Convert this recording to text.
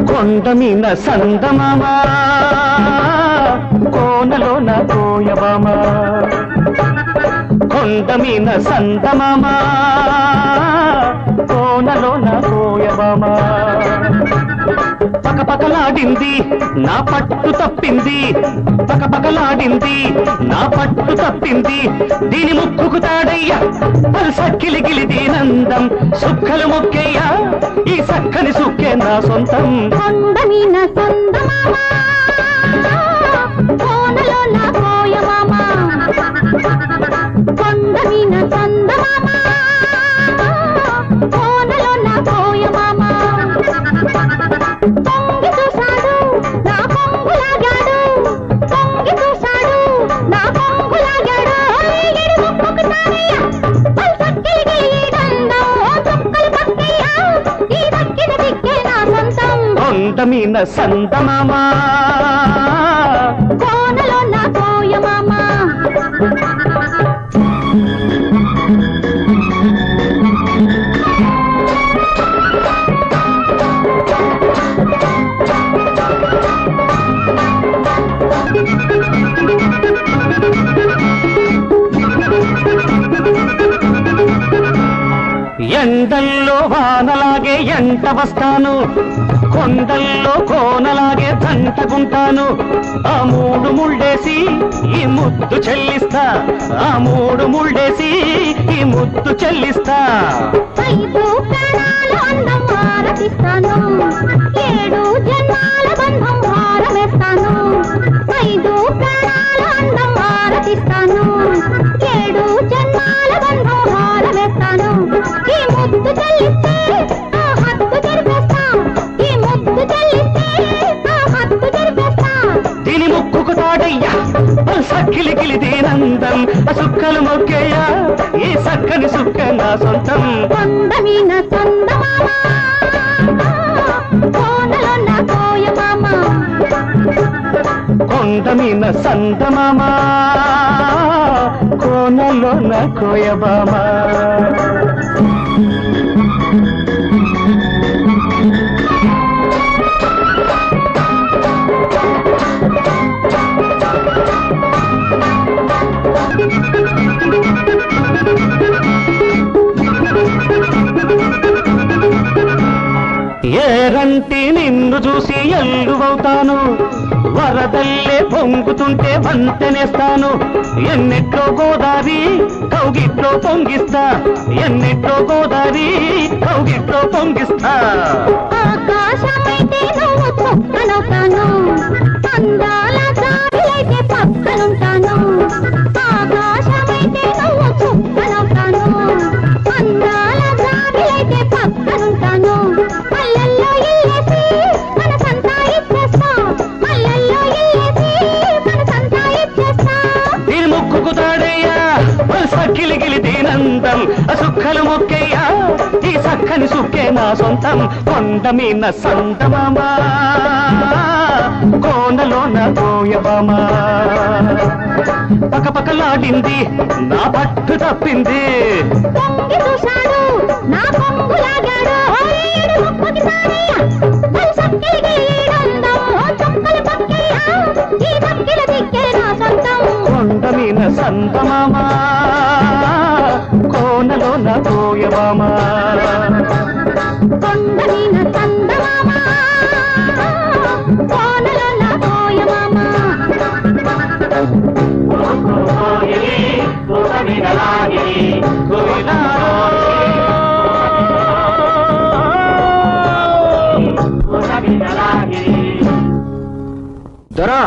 కొండమీన సందమామా కోనలోన కోయబామా కొండమీన సందమామా కోనలోన కోయబామా పకపకలాడింది నా పట్టు తప్పింది పకపకలాడింది నా పట్టు తప్పింది దీని ముక్కుకు తాడయ్యా సక్కిలి గిలిది నందం సుక్కలు మొక్కేయ్యా ఈ సక్కని సుక్కే నా సొంతం కొండమీన సందమామా కోనలోన కోయబామా కొండమీన సందమామా కోనలోన కోయబామా పొంగి చూశాడు నా పొంగులాగాడు పొంగి చూశాడు నా పొంగులాగాడు ఎడు ముక్కుకు తారయ్యా పల్సక్కిలిగి దండం చుక్కలు పక్కయ్యా ఈ దక్కిన దిక్కే నా సొంతం కొండమీన సందమామా కోనలోన కోయబామా ఎండల్లో వానలాగే ఎంట వస్తాను కొండల్లో కోనలాగే దంటకుంటాను ఆ మూడు ముళ్ళేసి ఈ ముద్దు చెల్లిస్తా ఆ మూడు ముళ్ళేసి ఈ ముద్దు చెల్లిస్తా 5 ప్రాణాల అందం హారతిస్తాను 7 జన్మాల బంధం హారమేస్తాను 5 ప్రాణాల అందం హారతిస్తాను 7 జన్మాల బంధం హారమేస్తాను ఈ ముద్దు చెల్లిస్తే ఆ హద్దు జరిపేస్తా ఈ ముద్దు చెల్లిస్తే ఆ హద్దు జరిపేస్తా దీని ముక్కుకు తాడయ్యా సక్కిలి గిలిది నందం సుక్కలు మొక్కేయ్యా ఈ సక్కని సుక్క నా సొంతం కొండమీన సందమామా కోనలోన కోయబామా కొండమీన సందమామా కోనలోన కోయబామా ఏరంటి నిన్ను చూసి ఎల్లువవుతాను వరదల్లే పొంగుతుంటే వంతెనేస్తాను ఎన్నిట్లో గోదారి కౌగిట్లో పొంగిస్తా ఎన్నిట్లో గోదారి కౌగిట్లో పొంగిస్తా ఆకాశమైతే నువ్వు చుక్కనవుతాను అందాల జాబిలైతే పక్కనుంటాను ఆకాశమైతే నువ్వు చుక్కనవుతాను అందాల జాబిలైతే పక్కనుంటాను మల్లెల్లో ఇల్లేసి మనసంతా ఇచ్చేస్తా మల్లెల్లో ఇల్లేసి మనసంతా ఇచ్చేస్తా దీని ముక్కుకు తాడయ్యా సక్కిలి గిలిది నందం సుక్కలు మొక్కేయ్యా ఈ సక్కని సుక్కే నా సొంతం కొండమీన సందమామా కోనలోన కోయబామా పకపకలాడింది నా పట్టు తప్పింది పొంగి చూశాడు నా పొంగులాగాడు ఏడు ముక్కుకి తారయ్యా పల్సక్కిలిగి దండం చుక్కలు పక్కయ్యా ఈ దక్కిన దిక్కే నా సొంతం కొండమీన సందమామా కోనలోన కోయబామా కొండమీన సందమామా దొరా